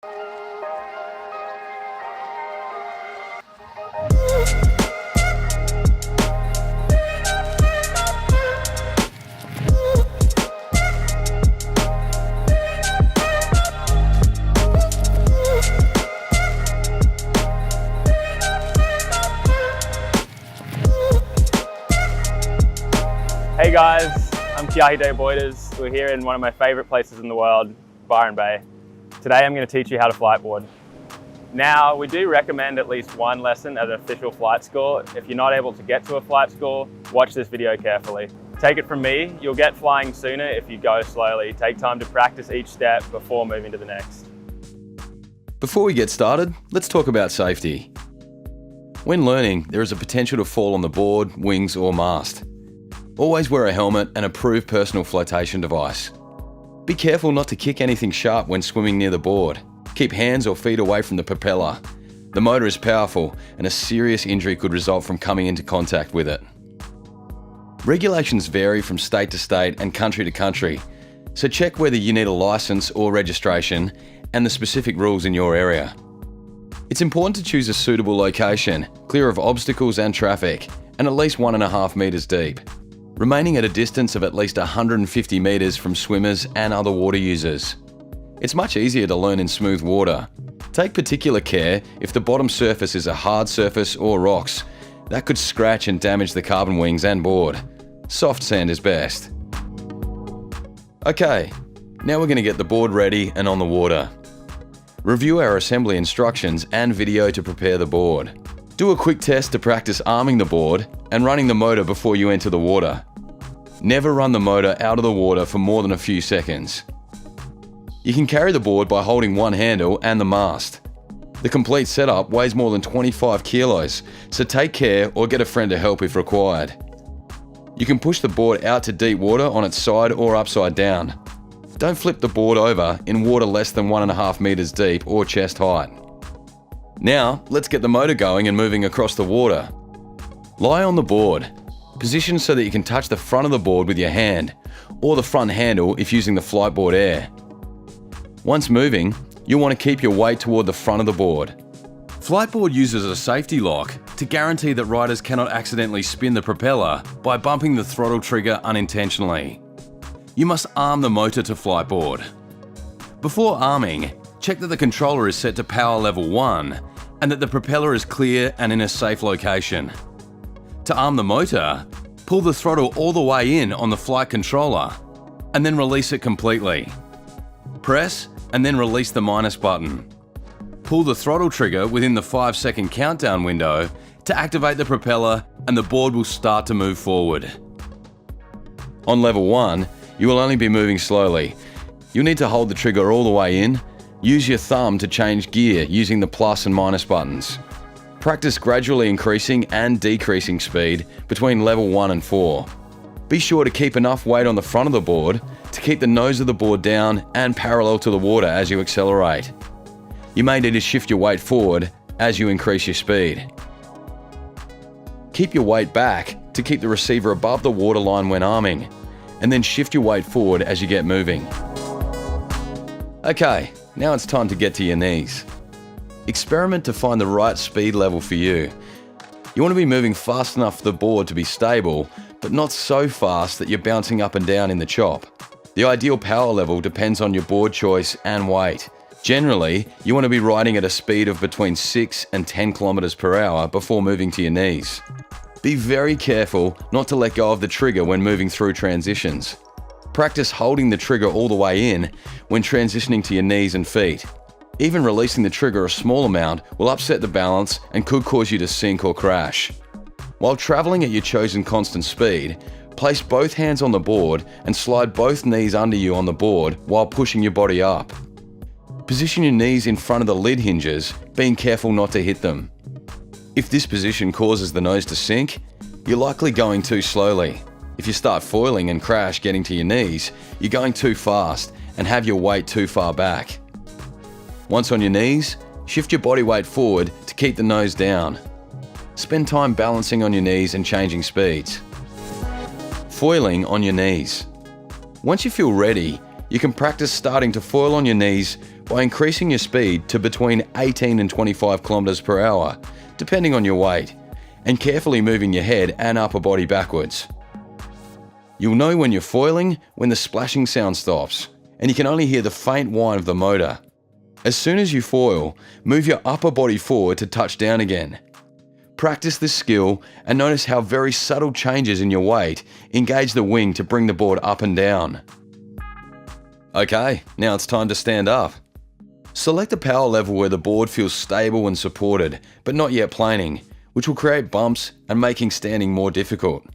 Hey guys, I'm Kiahi Boyders. We're here in one of my favourite places in the world, Byron Bay. Today I'm going to teach you how to flightboard. Now, we do recommend at least one lesson at an official flight school. If you're not able to get to a flight school, watch this video carefully. Take it from me, you'll get flying sooner if you go slowly. Take time to practice each step before moving to the next. Before we get started, let's talk about safety. When learning, there is a potential to fall on the board, wings or mast. Always wear a helmet and approved personal flotation device. Be careful not to kick anything sharp when swimming near the board. Keep hands or feet away from the propeller. The motor is powerful and a serious injury could result from coming into contact with it. Regulations vary from state to state and country to country, so check whether you need a license or registration and the specific rules in your area. It's important to choose a suitable location, clear of obstacles and traffic, and at least 1.5 meters deep, remaining at a distance of at least 150 meters from swimmers and other water users. It's much easier to learn in smooth water. Take particular care if the bottom surface is a hard surface or rocks. That could scratch and damage the carbon wings and board. Soft sand is best. Okay, now we're going to get the board ready and on the water. Review our assembly instructions and video to prepare the board. Do a quick test to practice arming the board and running the motor before you enter the water. Never run the motor out of the water for more than a few seconds. You can carry the board by holding one handle and the mast. The complete setup weighs more than 25 kilos, so take care or get a friend to help if required. You can push the board out to deep water on its side or upside down. Don't flip the board over in water less than 1.5 meters deep or chest height. Now, let's get the motor going and moving across the water. Lie on the board. Position so that you can touch the front of the board with your hand, or the front handle if using the flightboard air. Once moving, you'll want to keep your weight toward the front of the board. Flightboard uses a safety lock to guarantee that riders cannot accidentally spin the propeller by bumping the throttle trigger unintentionally. You must arm the motor to flightboard. Before arming, check that the controller is set to power level 1 and that the propeller is clear and in a safe location. To arm the motor, pull the throttle all the way in on the flight controller and then release it completely. Press and then release the minus button. Pull the throttle trigger within the 5-second countdown window to activate the propeller and the board will start to move forward. On level 1, you will only be moving slowly. You'll need to hold the trigger all the way in. Use your thumb to change gear using the plus and minus buttons. Practice gradually increasing and decreasing speed between level 1 and 4. Be sure to keep enough weight on the front of the board to keep the nose of the board down and parallel to the water as you accelerate. You may need to shift your weight forward as you increase your speed. Keep your weight back to keep the receiver above the waterline when arming, and then shift your weight forward as you get moving. Okay, now it's time to get to your knees. Experiment to find the right speed level for you. You want to be moving fast enough for the board to be stable, but not so fast that you're bouncing up and down in the chop. The ideal power level depends on your board choice and weight. Generally, you want to be riding at a speed of between 6 and 10 kilometers per hour before moving to your knees. Be very careful not to let go of the trigger when moving through transitions. Practice holding the trigger all the way in when transitioning to your knees and feet. Even releasing the trigger a small amount will upset the balance and could cause you to sink or crash. While traveling at your chosen constant speed, place both hands on the board and slide both knees under you on the board while pushing your body up. Position your knees in front of the lid hinges, being careful not to hit them. If this position causes the nose to sink, you're likely going too slowly. If you start foiling and crash getting to your knees, you're going too fast and have your weight too far back. Once on your knees, shift your body weight forward to keep the nose down. Spend time balancing on your knees and changing speeds. Foiling on your knees. Once you feel ready, you can practice starting to foil on your knees by increasing your speed to between 18 and 25 kilometers per hour, depending on your weight, and carefully moving your head and upper body backwards. You'll know when you're foiling when the splashing sound stops, and you can only hear the faint whine of the motor. As soon as you foil, move your upper body forward to touch down again. Practice this skill and notice how very subtle changes in your weight engage the wing to bring the board up and down. Okay, now it's time to stand up. Select a power level where the board feels stable and supported, but not yet planing, which will create bumps and making standing more difficult.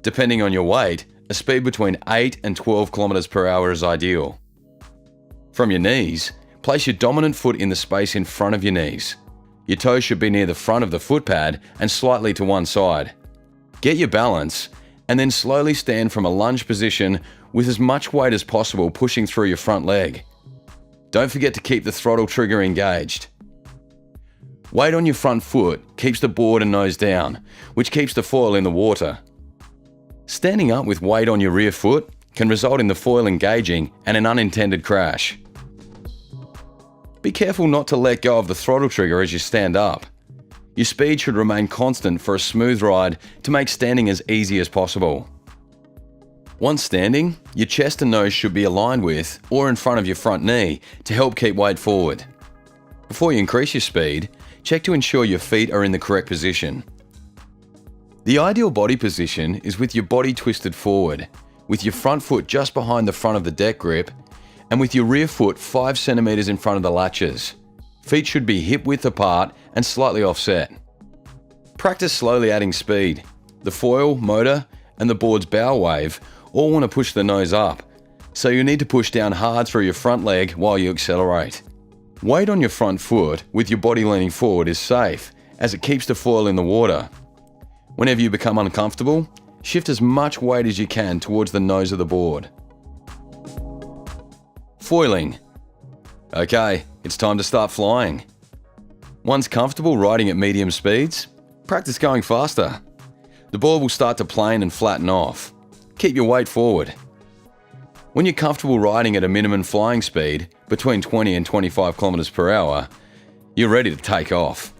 Depending on your weight, a speed between 8 and 12 kilometers per hour is ideal. From your knees, place your dominant foot in the space in front of your knees. Your toes should be near the front of the foot pad and slightly to one side. Get your balance, and then slowly stand from a lunge position with as much weight as possible pushing through your front leg. Don't forget to keep the throttle trigger engaged. Weight on your front foot keeps the board and nose down, which keeps the foil in the water. Standing up with weight on your rear foot can result in the foil engaging and an unintended crash. Be careful not to let go of the throttle trigger as you stand up. Your speed should remain constant for a smooth ride to make standing as easy as possible. Once standing, your chest and nose should be aligned with or in front of your front knee to help keep weight forward. Before you increase your speed, check to ensure your feet are in the correct position. The ideal body position is with your body twisted forward, with your front foot just behind the front of the deck grip, and with your rear foot 5 centimeters in front of the latches. Feet should be hip width apart and slightly offset. Practice slowly adding speed. The foil, motor, and the board's bow wave all want to push the nose up, so you need to push down hard through your front leg while you accelerate. Weight on your front foot with your body leaning forward is safe, as it keeps the foil in the water. Whenever you become uncomfortable, shift as much weight as you can towards the nose of the board. Foiling. Okay, it's time to start flying. Once comfortable riding at medium speeds, practice going faster. The board will start to plane and flatten off. Keep your weight forward. When you're comfortable riding at a minimum flying speed, between 20 and 25 kilometers per hour, you're ready to take off.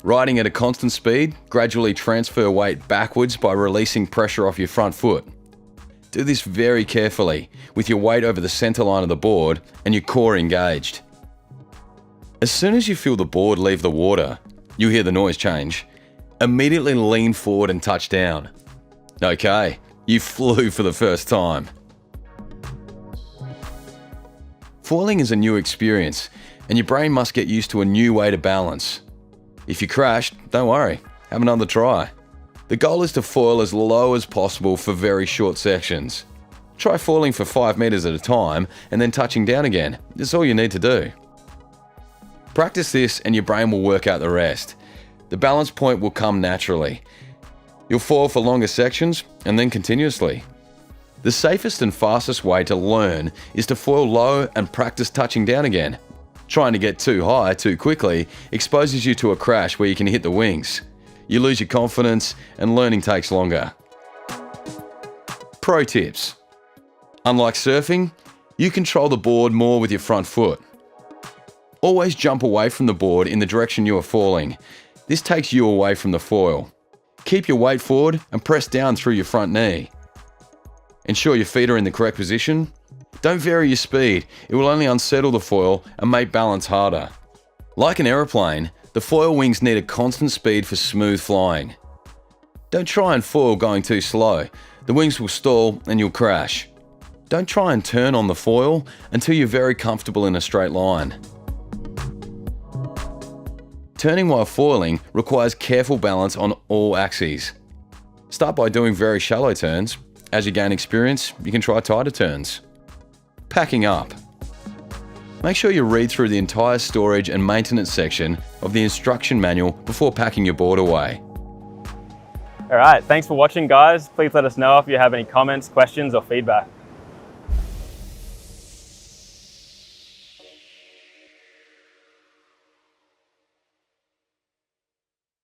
Riding at a constant speed, gradually transfer weight backwards by releasing pressure off your front foot. Do this very carefully, with your weight over the center line of the board and your core engaged. As soon as you feel the board leave the water, you hear the noise change. Immediately lean forward and touch down. Okay, you flew for the first time. Foiling is a new experience, and your brain must get used to a new way to balance. If you crashed, don't worry, have another try. The goal is to foil as low as possible for very short sections. Try foiling for 5 meters at a time and then touching down again. That's all you need to do. Practice this and your brain will work out the rest. The balance point will come naturally. You'll foil for longer sections and then continuously. The safest and fastest way to learn is to foil low and practice touching down again. Trying to get too high too quickly exposes you to a crash where you can hit the wings. You lose your confidence and learning takes longer. Pro tips. Unlike surfing, you control the board more with your front foot. Always jump away from the board in the direction you are falling. This takes you away from the foil. Keep your weight forward and press down through your front knee. Ensure your feet are in the correct position. Don't vary your speed, it will only unsettle the foil and make balance harder. Like an aeroplane, the foil wings need a constant speed for smooth flying. Don't try and foil going too slow, the wings will stall and you'll crash. Don't try and turn on the foil until you're very comfortable in a straight line. Turning while foiling requires careful balance on all axes. Start by doing very shallow turns. As you gain experience, you can try tighter turns. Packing up. Make sure you read through the entire storage and maintenance section of the instruction manual before packing your board away. All right, thanks for watching, guys. Please let us know if you have any comments, questions, or feedback.